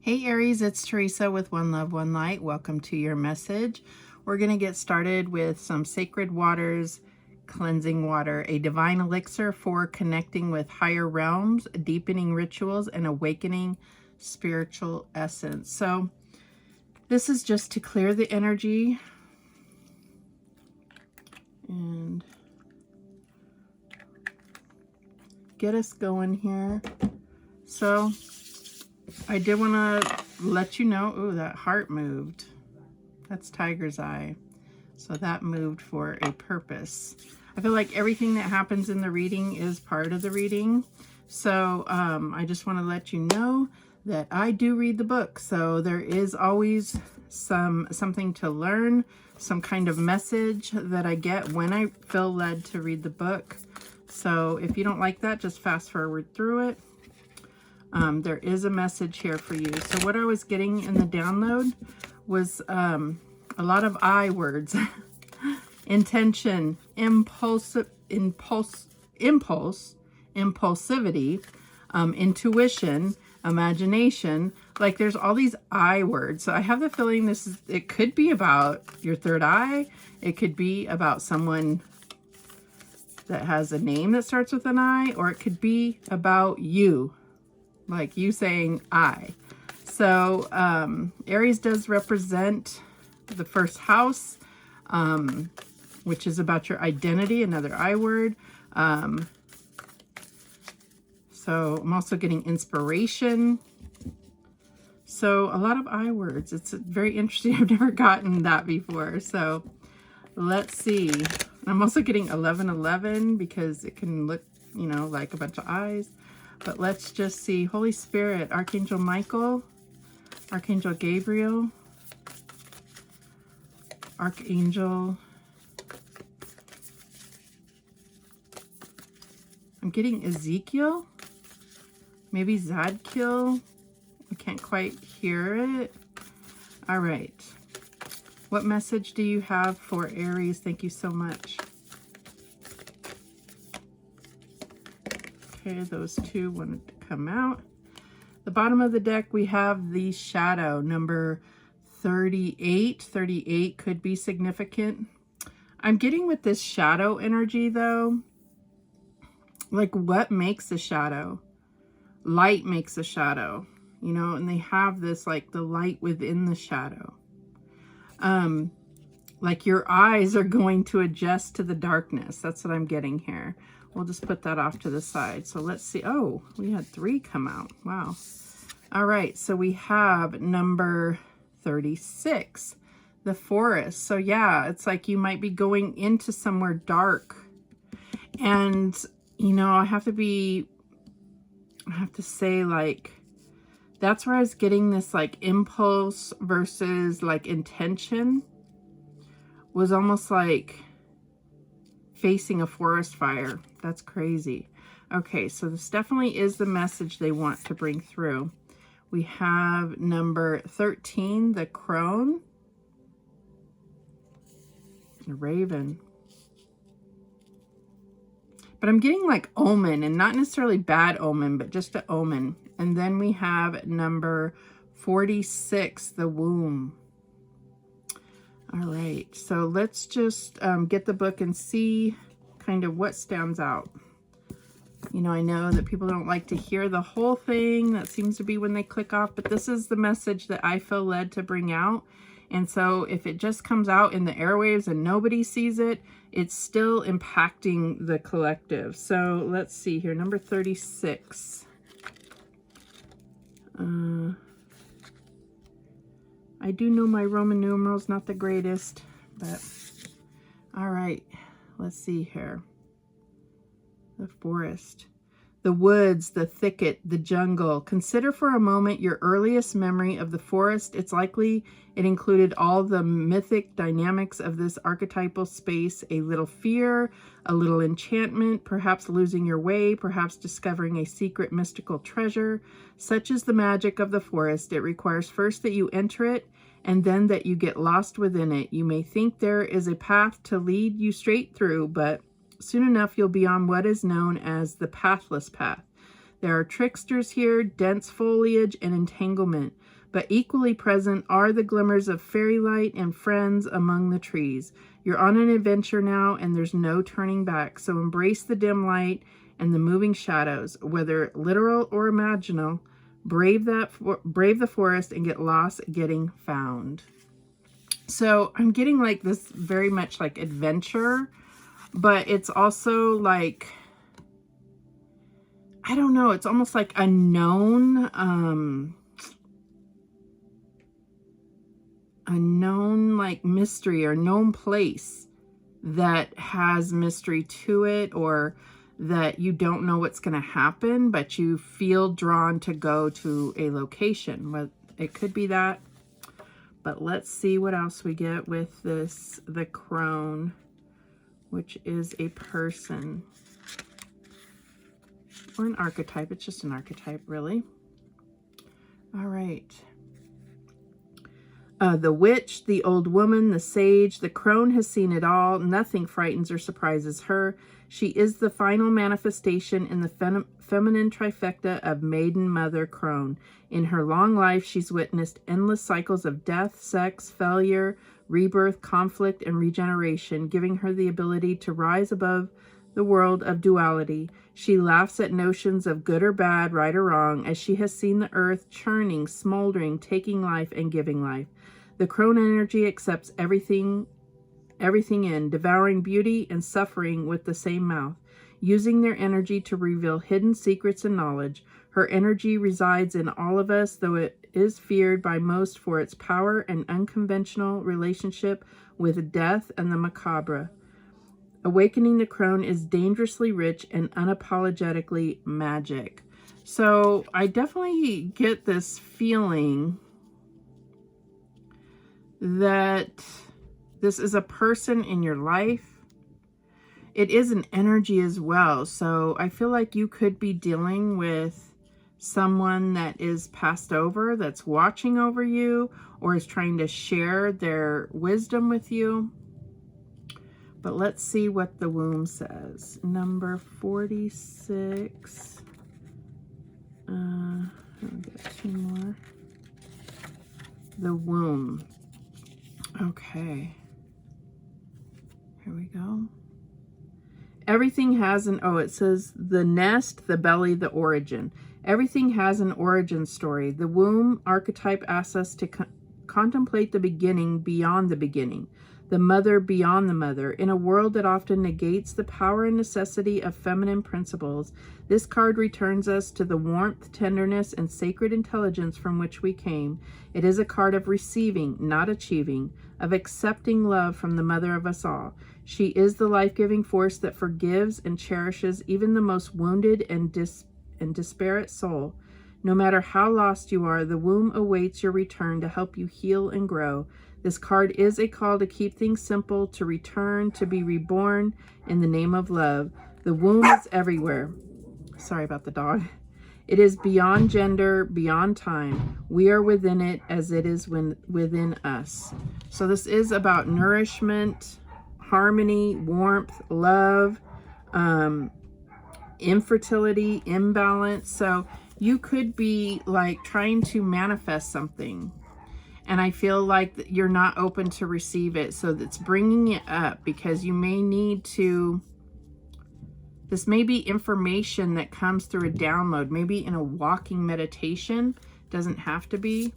Hey Aries, it's Teresa with One Love, One Light. Welcome to your message. We're going to get started with some sacred waters, cleansing water, a divine elixir for connecting with higher realms, deepening rituals, and awakening spiritual essence. So this is just to clear the energy and get us going here. So I did want to let you know, ooh, that heart moved. That's tiger's eye. So that moved for a purpose. I feel like everything that happens in the reading is part of the reading. So I just want to let you know that I do read the book. So there is always something to learn, some kind of message that I get when I feel led to read the book. So if you don't like that, just fast forward through it. There is a message here for you. So what I was getting in the download was a lot of I words. Intention, impulsivity, intuition, imagination. Like there's all these I words. So I have the feeling it could be about your third eye. It could be about someone that has a name that starts with an I, or it could be about you. Like you saying I. So Aries does represent the first house, which is about your identity, another I word. So I'm also getting inspiration. So a lot of I words. It's very interesting. I've never gotten that before. So let's see. I'm also getting 1111 because it can look, you know, like a bunch of eyes. But let's just see. Holy Spirit, Archangel Michael, Archangel Gabriel, Archangel. I'm getting Ezekiel, maybe Zadkiel. I can't quite hear it. All right. What message do you have for Aries? Thank you so much. Okay, those two wanted to come out. The bottom of the deck, we have the shadow, number 38. 38 could be significant. I'm getting with this shadow energy, though, like what makes a shadow? Light makes a shadow, you know, and they have this, like the light within the shadow. Like your eyes are going to adjust to the darkness. That's what I'm getting here. We'll just put that off to the side. So let's see. Oh, we had 3 come out. Wow. All right. So we have number 36, the forest. So yeah, it's like you might be going into somewhere dark. And, you know, I have to say, like, that's where I was getting this, like, impulse versus, like, intention. Was almost like facing a forest fire. That's crazy. Okay, so this definitely is the message they want to bring through. We have number 13, the crone, the raven. But I'm getting like omen, and not necessarily bad omen, but just an omen. And then we have number 46, the womb. All right, so let's just get the book and see kind of what stands out. You know, I know that people don't like to hear the whole thing. That seems to be when they click off, but this is the message that I feel led to bring out. And so if it just comes out in the airwaves and nobody sees it, it's still impacting the collective. So let's see here, number 36. I do know my Roman numerals, not the greatest, but all right, let's see here. The forest, the woods, the thicket, the jungle. Consider for a moment your earliest memory of the forest. It's likely it included all the mythic dynamics of this archetypal space, a little fear, a little enchantment, perhaps losing your way, perhaps discovering a secret mystical treasure. Such is the magic of the forest. It requires first that you enter it, and then that you get lost within it. You may think there is a path to lead you straight through, but soon enough you'll be on what is known as the pathless path. There are tricksters here, dense foliage and entanglement, but equally present are the glimmers of fairy light and friends among the trees. You're on an adventure now, and there's no turning back, so embrace the dim light and the moving shadows, whether literal or imaginal. Brave the forest and get lost getting found. So I'm getting like this very much like adventure, but it's also like, I don't know, it's almost like a known like mystery or known place that has mystery to it, or that you don't know what's going to happen, but you feel drawn to go to a location. But it could be that. But let's see what else we get with this, the crone, which is a person or an archetype. It's just an archetype, really. All right. The witch, the old woman, the sage, the crone has seen it all. Nothing frightens or surprises her. She is the final manifestation in the feminine trifecta of maiden, mother, crone. In her long life, she's witnessed endless cycles of death, sex, failure, rebirth, conflict, and regeneration, giving her the ability to rise above the world of duality. She laughs at notions of good or bad, right or wrong, as she has seen the earth churning, smoldering, taking life, and giving life. The crone energy accepts everything in, devouring beauty and suffering with the same mouth, using their energy to reveal hidden secrets and knowledge. Her energy resides in all of us, though it is feared by most for its power and unconventional relationship with death and the macabre. Awakening the crone is dangerously rich and unapologetically magic. So I definitely get this feeling that this is a person in your life. It is an energy as well. So I feel like you could be dealing with someone that is passed over, that's watching over you, or is trying to share their wisdom with you. But let's see what the womb says. Number 46. Let me get 2 more. The womb. Okay. Here we go. Everything has an, it says the nest, the belly, the origin. Everything has an origin story. The womb archetype asks us to contemplate the beginning beyond the beginning, the mother beyond the mother. In a world that often negates the power and necessity of feminine principles, this card returns us to the warmth, tenderness, and sacred intelligence from which we came. It is a card of receiving, not achieving, of accepting love from the mother of us all. She is the life-giving force that forgives and cherishes even the most wounded and disparate soul. No matter how lost you are, the womb awaits your return to help you heal and grow. This card is a call to keep things simple, to return, to be reborn in the name of love. The womb is everywhere. Sorry about the dog. It is beyond gender, beyond time. We are within it as it is within us. So this is about nourishment, harmony, warmth, love, infertility, imbalance. So you could be like trying to manifest something, and I feel like you're not open to receive it. So that's bringing it up because you may need to, this may be information that comes through a download, maybe in a walking meditation. Doesn't have to be.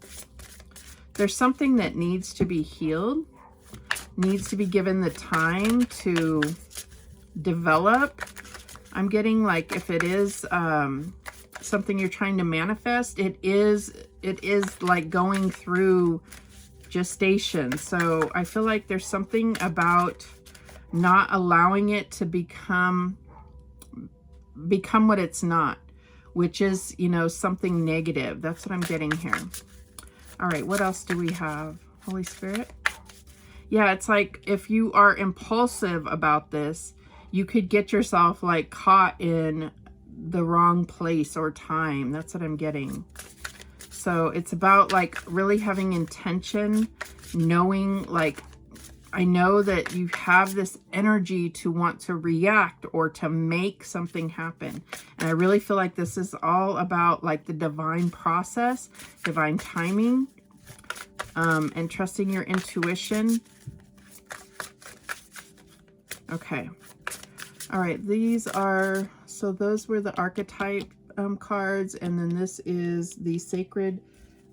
There's something that needs to be healed, needs to be given the time to develop. I'm getting like if it is something you're trying to manifest, it is like going through gestation. So I feel like there's something about not allowing it to become what it's not, which is, you know, something negative. That's what I'm getting here. All right, what else do we have? Holy Spirit. Yeah, it's like if you are impulsive about this, you could get yourself like caught in the wrong place or time. That's what I'm getting. So it's about like really having intention, knowing like I know that you have this energy to want to react or to make something happen. And I really feel like this is all about like the divine process, divine timing, and trusting your intuition. Okay. All right. These are, so those were the archetype cards. And then this is the sacred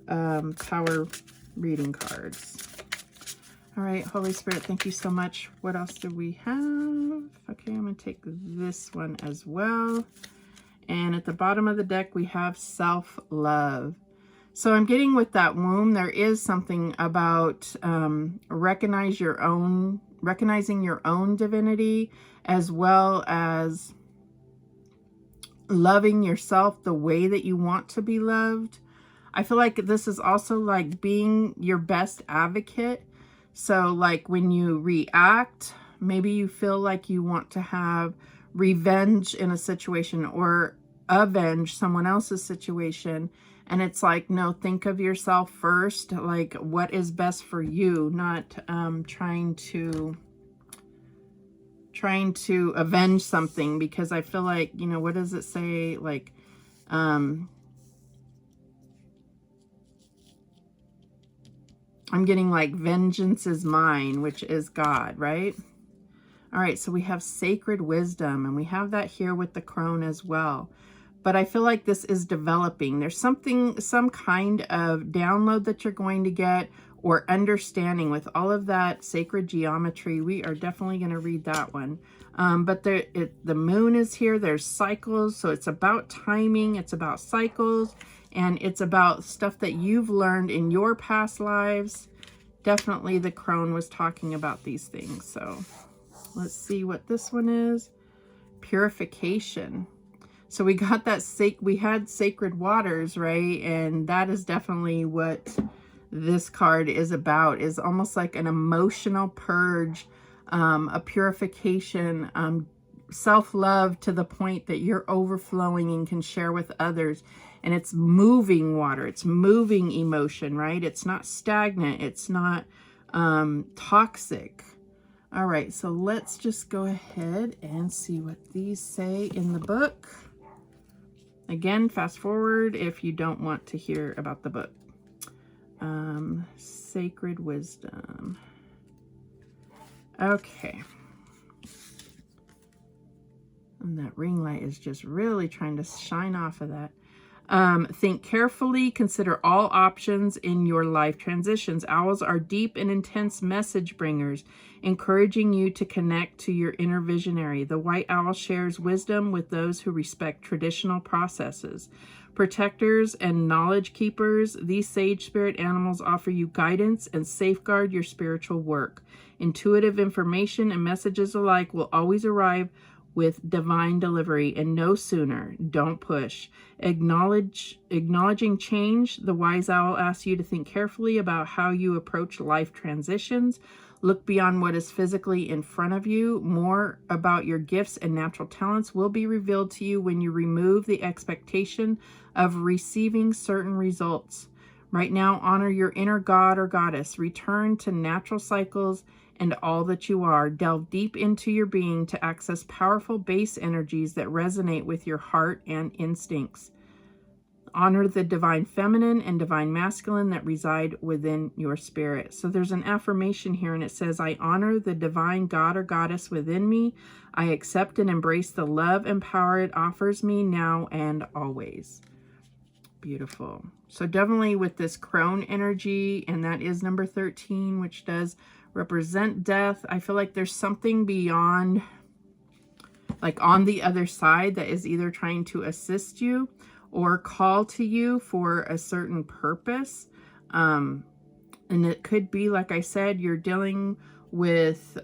power reading cards. All right, Holy Spirit, thank you so much. What else do we have? Okay, I'm going to take this one as well. And at the bottom of the deck, we have self-love. So I'm getting with that womb, there is something about recognizing your own divinity, as well as loving yourself the way that you want to be loved. I feel like this is also like being your best advocate. So like when you react, maybe you feel like you want to have revenge in a situation or avenge someone else's situation. And it's like, no, think of yourself first, like what is best for you, not trying to avenge something. Because I feel like, you know, what does it say? Like, I'm getting like vengeance is mine, which is God, right? All right, so we have sacred wisdom, and we have that here with the crone as well. But I feel like this is developing. There's some kind of download that you're going to get, or understanding with all of that sacred geometry. We are definitely going to read that one. But the moon is here. There's cycles, so it's about timing. It's about cycles. And it's about stuff that you've learned in your past lives. Definitely the crone was talking about these things. So let's see what this one is. Purification. So we got that, we had sacred waters, right? And that is definitely what this card is about, is almost like an emotional purge, a purification, self-love to the point that you're overflowing and can share with others. And it's moving water. It's moving emotion, right? It's not stagnant. It's not toxic. All right, so let's just go ahead and see what these say in the book. Again, fast forward if you don't want to hear about the book. Sacred wisdom. Okay. And that ring light is just really trying to shine off of that. Think carefully, consider all options in your life transitions. Owls are deep and intense message bringers, encouraging you to connect to your inner visionary. The white owl shares wisdom with those who respect traditional processes. Protectors and knowledge keepers, these sage spirit animals offer you guidance and safeguard your spiritual work. Intuitive information and messages alike will always arrive with divine delivery, and no sooner. Don't push. Acknowledging change, the wise owl asks you to think carefully about how you approach life transitions. Look beyond what is physically in front of you. More about your gifts and natural talents will be revealed to you when you remove the expectation of receiving certain results. Right now, honor your inner god or goddess. Return to natural cycles and all that you are. Delve deep into your being to access powerful base energies that resonate with your heart and instincts. Honor the divine feminine and divine masculine that reside within your spirit. So there's an affirmation here, and it says, I honor the divine god or goddess within me. I accept and embrace the love and power it offers me now and always. Beautiful. So definitely with this crone energy, and that is number 13, which does represent death. I feel like there's something beyond, like on the other side, that is either trying to assist you or call to you for a certain purpose. And it could be, like I said, you're dealing with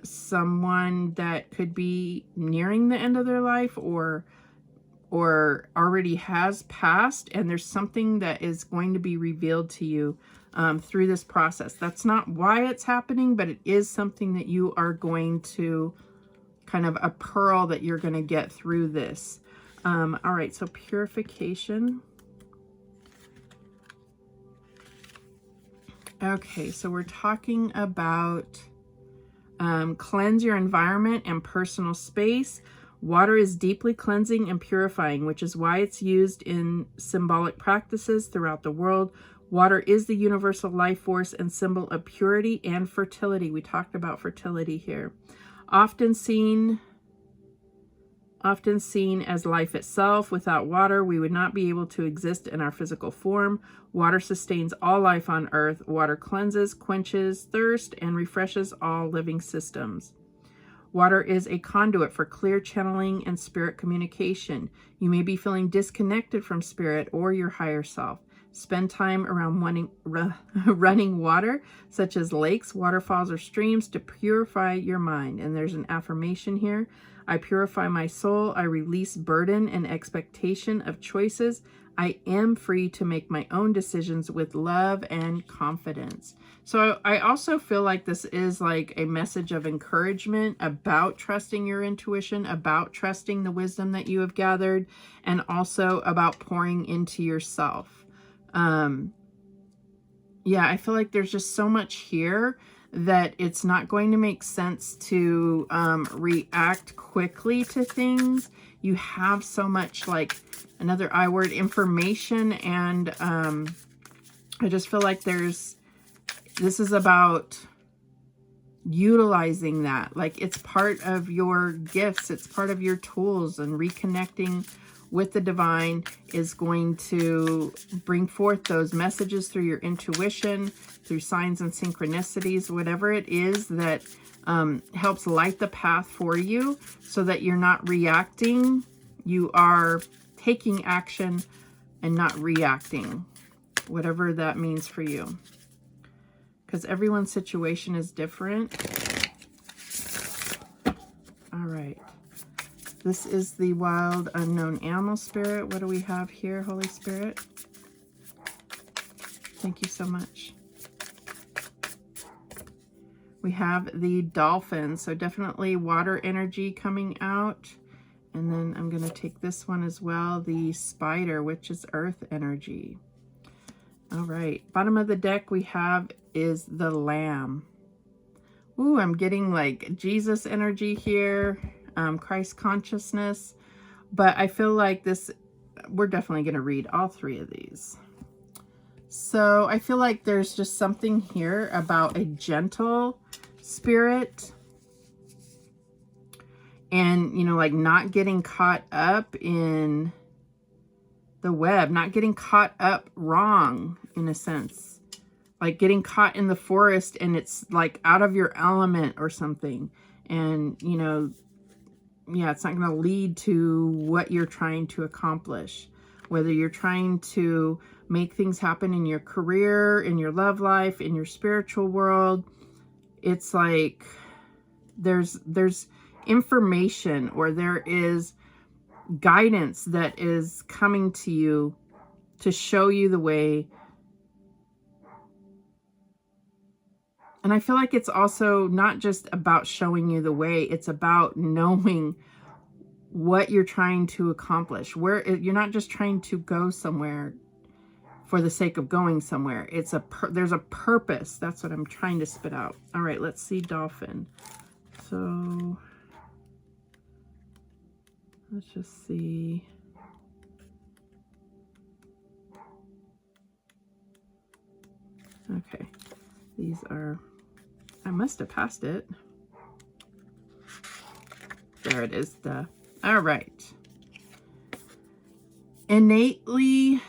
someone that could be nearing the end of their life, or already has passed, and there's something that is going to be revealed to you through this process. That's not why it's happening, but it is something that you are going to, kind of a pearl that you're going to get through this. All right, so purification. Okay, so we're talking about Cleanse your environment and personal space. Water is deeply cleansing and purifying, which is why it's used in symbolic practices throughout the world. Water is the universal life force and symbol of purity and fertility. We talked about fertility here. Often seen as life itself. Without water, we would not be able to exist in our physical form. Water sustains all life on earth. Water cleanses, quenches thirst, and refreshes all living systems. Water is a conduit for clear channeling and spirit communication. You may be feeling disconnected from spirit or your higher self. Spend time around running water, such as lakes, waterfalls, or streams, to purify your mind. And there's an affirmation here. I purify my soul. I release burden and expectation of choices. I am free to make my own decisions with love and confidence. So I also feel like this is like a message of encouragement about trusting your intuition, about trusting the wisdom that you have gathered, and also about pouring into yourself. Yeah, I feel like there's just so much here that it's not going to make sense to react quickly to things. You have so much, like, another I word, information, and I just feel like this is about utilizing that. Like, it's part of your gifts, it's part of your tools, and reconnecting with the divine is going to bring forth those messages through your intuition, through signs and synchronicities, whatever it is that helps light the path for you, so that you're not reacting. You are taking action and not reacting, whatever that means for you. Because everyone's situation is different. All right. This is the wild unknown animal spirit. What do we have here, Holy Spirit? Thank you so much. We have the dolphin. So definitely water energy coming out. And then I'm going to take this one as well, the spider, which is earth energy. All right. Bottom of the deck we have is the lamb. Ooh, I'm getting like Jesus energy here. Christ consciousness, but I feel like we're definitely going to read all three of these. So I feel like there's just something here about a gentle spirit, and, you know, like not getting caught up in the web, not getting caught up wrong, in a sense, like getting caught in the forest and it's like out of your element or something. And, you know, yeah, it's not going to lead to what you're trying to accomplish. Whether you're trying to make things happen in your career, in your love life, in your spiritual world, it's like there's information, or there is guidance that is coming to you to show you the way. And I feel like it's also not just about showing you the way, it's about knowing what you're trying to accomplish. Where you're not just trying to go somewhere for the sake of going somewhere. It's there's a purpose. That's what I'm trying to spit out. All right, let's see dolphin. So let's just see. Okay, these are, I must have passed it. There it is. All right. Innately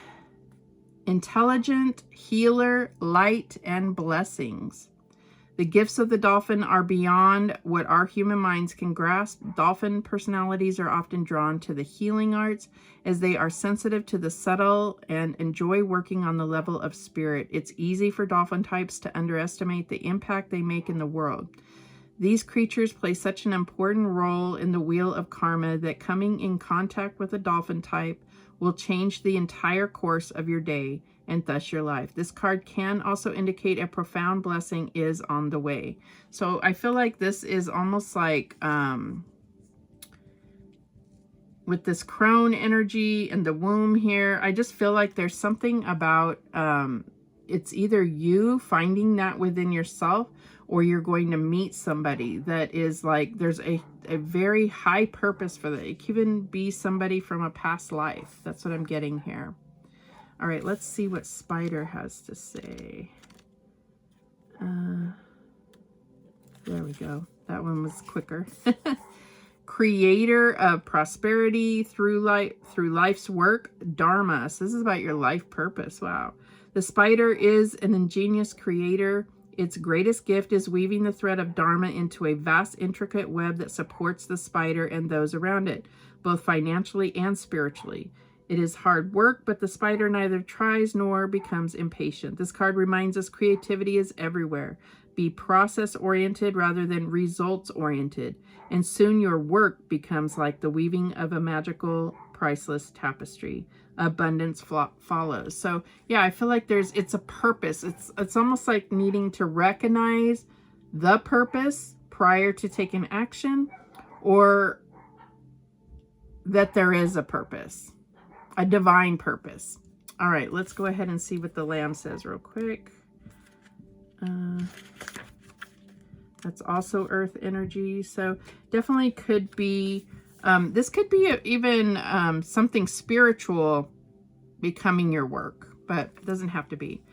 intelligent, healer, light, and blessings. The gifts of the dolphin are beyond what our human minds can grasp. Dolphin personalities are often drawn to the healing arts, as they are sensitive to the subtle and enjoy working on the level of spirit. It's easy for dolphin types to underestimate the impact they make in the world. These creatures play such an important role in the wheel of karma that coming in contact with a dolphin type will change the entire course of your day and thus your life. This card can also indicate a profound blessing is on the way. So I feel like this is almost like with this crone energy and the womb here, I just feel like there's something about it's either you finding that within yourself, or you're going to meet somebody that is like, there's a very high purpose for that. It could even be somebody from a past life. That's what I'm getting here. All right, let's see what Spider has to say. There we go. That one was quicker. Creator of prosperity through life's work, Dharma. So this is about your life purpose. Wow. The spider is an ingenious creator. Its greatest gift is weaving the thread of Dharma into a vast, intricate web that supports the spider and those around it, both financially and spiritually. It is hard work, but the spider neither tries nor becomes impatient. This card reminds us creativity is everywhere. Be process-oriented rather than results-oriented, and soon your work becomes like the weaving of a magical, priceless tapestry. Abundance follows. So yeah, I feel like it's a purpose. It's almost like needing to recognize the purpose prior to taking action, or that there is a purpose, a divine purpose. All right, let's go ahead and see what the Lamb says real quick. That's also earth energy. So definitely could be, this could be even something spiritual becoming your work, but it doesn't have to be.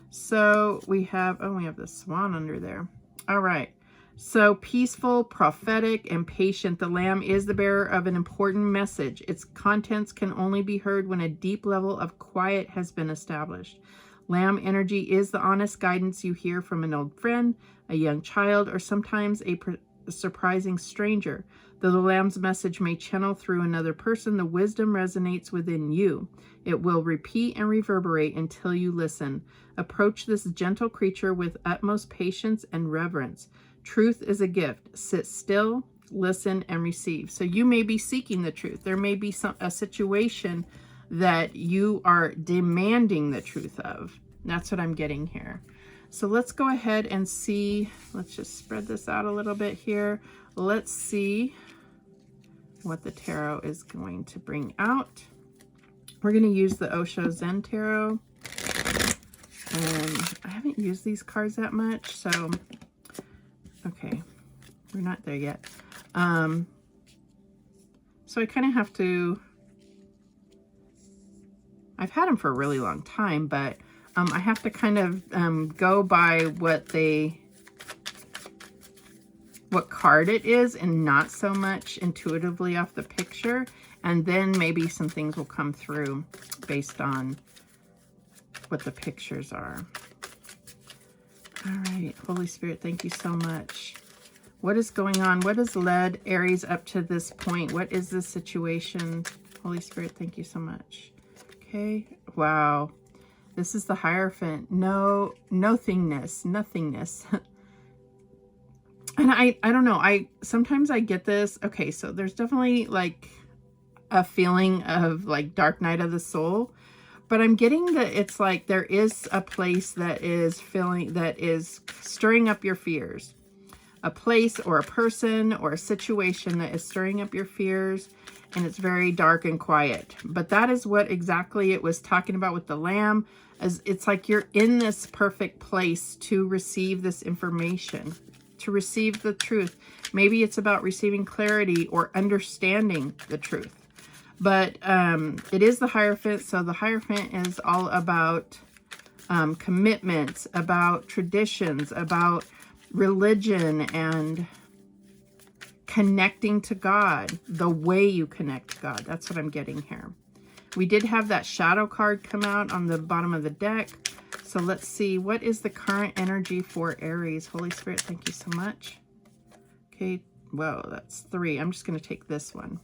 So we have the swan under there. All right. So peaceful, prophetic, and patient, the Lamb is the bearer of an important message. Its contents can only be heard when a deep level of quiet has been established. Lamb energy is the honest guidance you hear from an old friend, a young child, or sometimes a surprising stranger. Though the Lamb's message may channel through another person, the wisdom resonates within you. It will repeat and reverberate until you listen. Approach this gentle creature with utmost patience and reverence. Truth is a gift. Sit still, listen, and receive. So you may be seeking the truth. There may be a situation that you are demanding the truth of. That's what I'm getting here. So let's go ahead and see. Let's just spread this out a little bit here. Let's see what the tarot is going to bring out. We're going to use the Osho Zen Tarot. And I haven't used these cards that much, so okay, we're not there yet. So I kind of have to, I've had them for a really long time, but I have to kind of go by what card it is and not so much intuitively off the picture. And then maybe some things will come through based on what the pictures are. All right, Holy Spirit, thank you so much. What is going on? What has led Aries up to this point? What is this situation? Holy Spirit, thank you so much. Okay, wow. This is the Hierophant. No, nothingness. And I don't know. Sometimes I get this. Okay, so there's definitely like a feeling of like dark night of the soul. But I'm getting that it's like there is a place that is stirring up your fears. A place or a person or a situation that is stirring up your fears, and it's very dark and quiet. But that is what exactly it was talking about with the Lamb, as it's like you're in this perfect place to receive this information, to receive the truth. Maybe it's about receiving clarity or understanding the truth. But it is the Hierophant, so the Hierophant is all about commitments, about traditions, about religion, and connecting to God, the way you connect to God. That's what I'm getting here. We did have that shadow card come out on the bottom of the deck. So let's see, what is the current energy for Aries? Holy Spirit, thank you so much. Okay, whoa, that's 3. I'm just going to take this one.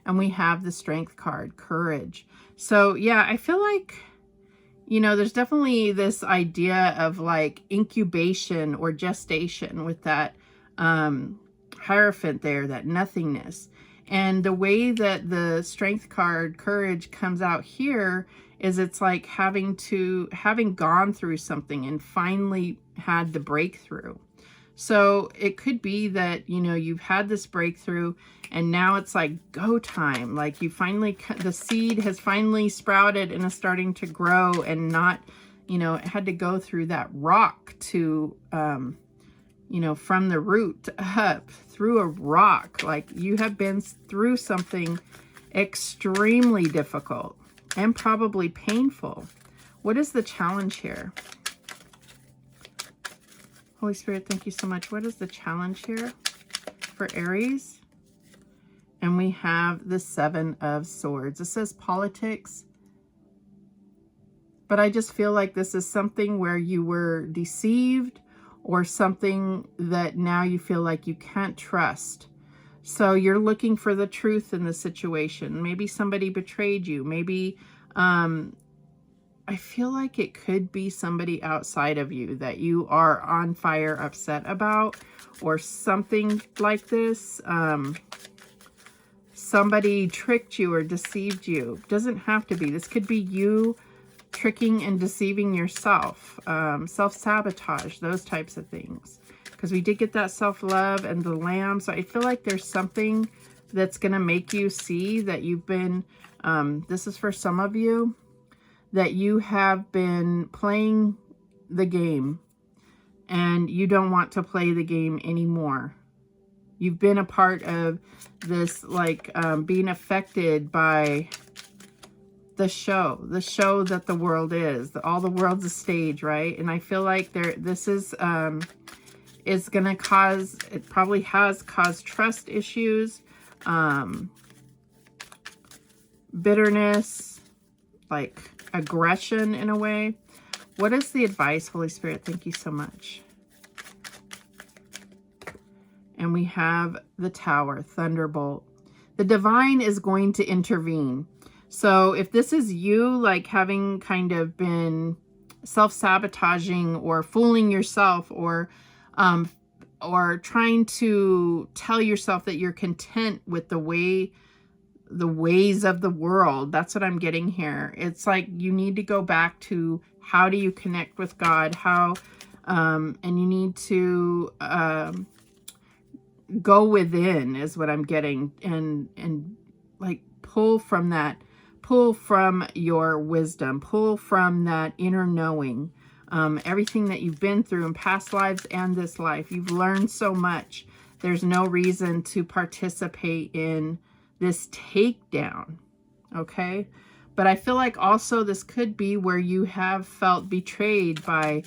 And we have the Strength card, Courage. So yeah, I feel like, you know, there's definitely this idea of like incubation or gestation with that Hierophant there, that nothingness. And the way that the Strength card, Courage, comes out here is it's like having gone through something and finally had the breakthrough. So it could be that, you know, you've had this breakthrough and now it's like go time. Like you finally, the seed has finally sprouted and is starting to grow, and not, you know, it had to go through that rock to, you you know, from the root up through a rock. Like you have been through something extremely difficult and probably painful. What is the challenge here? Holy Spirit, thank you so much. What is the challenge here for Aries? And we have the Seven of Swords. It says politics. But I just feel like this is something where you were deceived, or something that now you feel like you can't trust. So you're looking for the truth in the situation. Maybe somebody betrayed you. Maybe I feel like it could be somebody outside of you that you are on fire upset about, or something like this. Somebody tricked you or deceived you. Doesn't have to be. This could be you tricking and deceiving yourself. Self-sabotage, those types of things. Because we did get that self-love and the lamb. So I feel like there's something that's going to make you see that you've been, this is for some of you, that you have been playing the game and you don't want to play the game anymore. You've been a part of this, like being affected by the show that the world is. All the world's a stage, right? And I feel like this is going to cause, it probably has caused trust issues, bitterness, like aggression in a way. What is the advice, Holy Spirit? Thank you so much. And we have the Tower, Thunderbolt. The divine is going to intervene. So if this is you, like having kind of been self-sabotaging or fooling yourself, or trying to tell yourself that you're content with the ways of the world, that's what I'm getting here. It's like you need to go back to, how do you connect with God? How, and you need to go within, is what I'm getting, and like pull from that. Pull from your wisdom, pull from that inner knowing, everything that you've been through in past lives and this life. You've learned so much. There's no reason to participate in this takedown, okay? But I feel like also this could be where you have felt betrayed by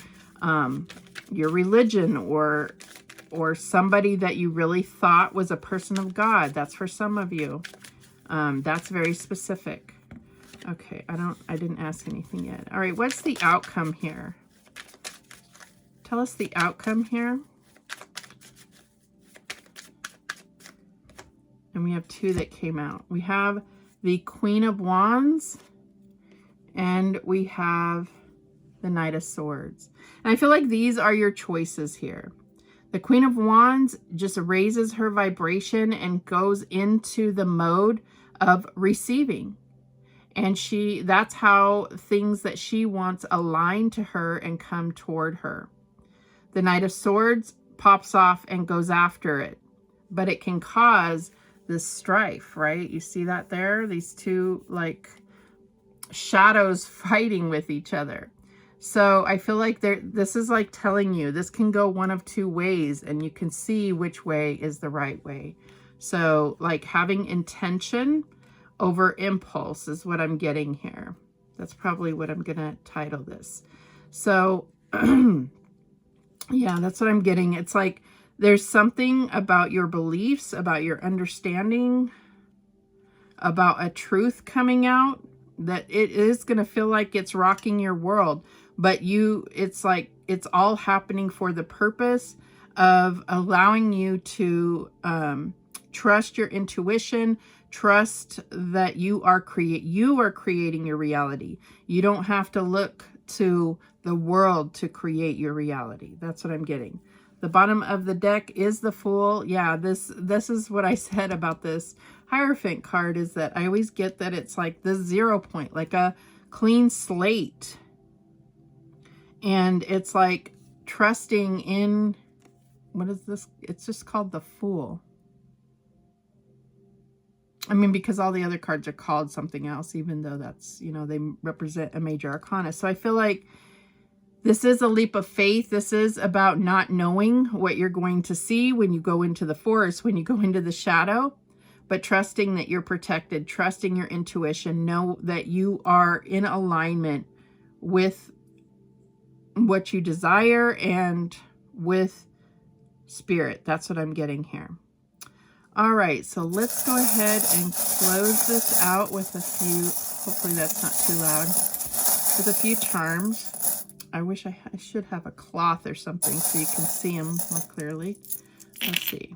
your religion, or somebody that you really thought was a person of God. That's for some of you. That's very specific. Okay, I didn't ask anything yet. All right, what's the outcome here? Tell us the outcome here. And we have two that came out. We have the Queen of Wands, and we have the Knight of Swords. And I feel like these are your choices here. The Queen of Wands just raises her vibration and goes into the mode of receiving. And that's how things that she wants align to her and come toward her. The Knight of Swords pops off and goes after it. But it can cause this strife, right? You see that there? These two, like, shadows fighting with each other. So I feel like this is like telling you this can go one of two ways, and you can see which way is the right way. So like having intention over impulse is what I'm getting here. That's probably what I'm going to title this. So yeah, that's what I'm getting. It's like there's something about your beliefs, about your understanding, about a truth coming out, that it is going to feel like it's rocking your world. But it's like it's all happening for the purpose of allowing you to trust your intuition, trust that you are creating your reality. You don't have to look to the world to create your reality. That's what I'm getting. The bottom of the deck is the Fool. Yeah, this is what I said about this Hierophant card, is that I always get that it's like the 0 point, like a clean slate. And it's like trusting in, what is this? It's just called the Fool. I mean, because all the other cards are called something else, even though that's, you know, they represent a major arcana. So I feel like This is a leap of faith. This is about not knowing what you're going to see when you go into the forest, when you go into the shadow, but trusting that you're protected, trusting your intuition, know that you are in alignment with what you desire and with spirit. That's what I'm getting here. All right, so let's go ahead and close this out with a few, hopefully that's not too loud, with a few charms. I wish I should have a cloth or something so you can see them more clearly. Let's see.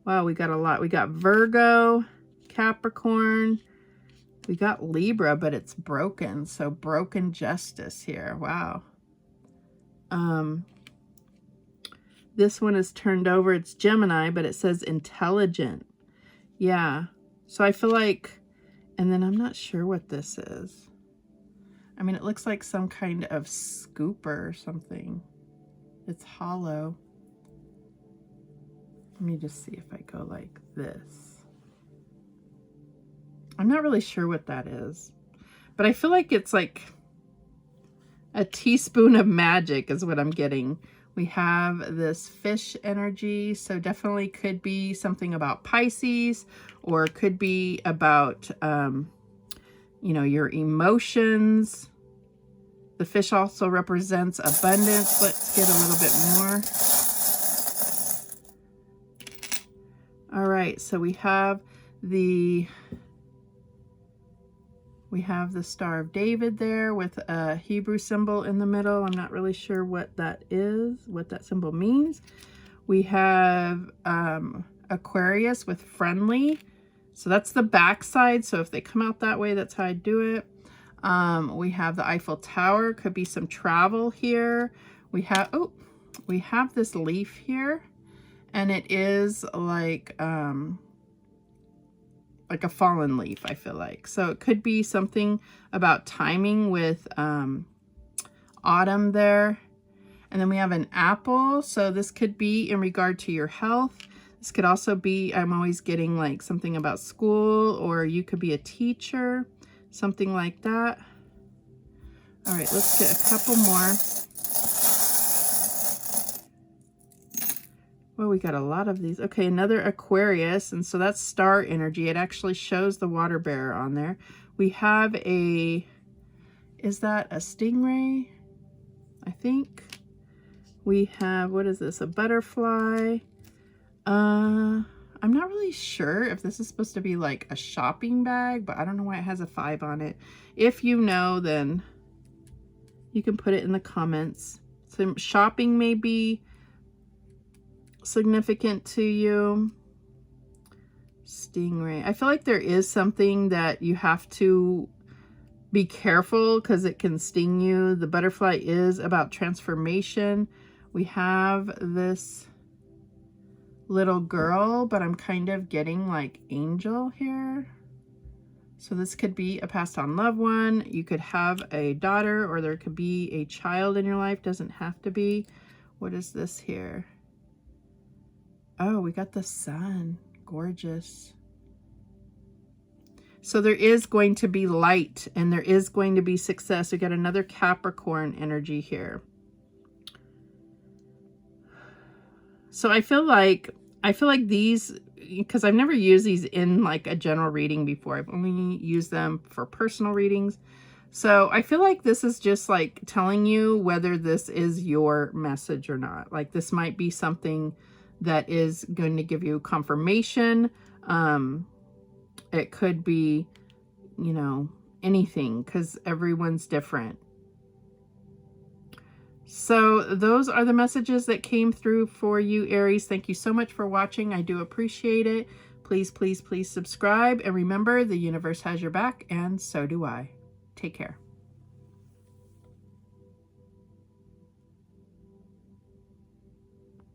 Wow, we got a lot. We got Virgo, Capricorn, we got Libra, but it's broken. So broken justice here. Wow. This one is turned over. It's Gemini, but it says intelligent. Yeah. So I feel like, and then I'm not sure what this is. I mean, it looks like some kind of scooper or something. It's hollow. Let me just see if I go like this. I'm not really sure what that is, but I feel like it's like a teaspoon of magic is what I'm getting. We have this fish energy, so definitely could be something about Pisces, or could be about, you know, your emotions. The fish also represents abundance. Let's get a little bit more. All right, so we have the Star of David there with a Hebrew symbol in the middle. I'm not really sure what that is, what that symbol means. We have Aquarius with friendly. So that's the back side. So if they come out that way, that's how I do it. We have the Eiffel Tower. Could be some travel here. We have this leaf here. And it is like a fallen leaf, I feel like. So it could be something about timing with autumn there. And then we have an apple. So this could be in regard to your health. This could also be, I'm always getting like something about school, or you could be a teacher, something like that. All right, let's get a couple more. Well, we got a lot of these. Okay, another Aquarius, and so that's star energy. It actually shows the water bearer on there. We have a, is that a stingray? I think. We have, what is this, a butterfly? I'm not really sure if this is supposed to be like a shopping bag, but I don't know why it has a 5 on it. If you know, then you can put it in the comments. So shopping may be significant to you. Stingray. I feel like there is something that you have to be careful because it can sting you. The butterfly is about transformation. We have this little girl, but I'm kind of getting like angel here. So this could be a passed on loved one. You could have a daughter, or there could be a child in your life. Doesn't have to be. What is this here? Oh, we got the sun. Gorgeous. So there is going to be light, and there is going to be success. We got another Capricorn energy here. So I feel like these, because I've never used these in like a general reading before. I've only used them for personal readings. So I feel like this is just like telling you whether this is your message or not. Like this might be something that is going to give you confirmation. It could be, you know, anything, because everyone's different. So those are the messages that came through for you, Aries. Thank you so much for watching. I do appreciate it. Please, please, please subscribe. And remember, the universe has your back, and so do I. Take care.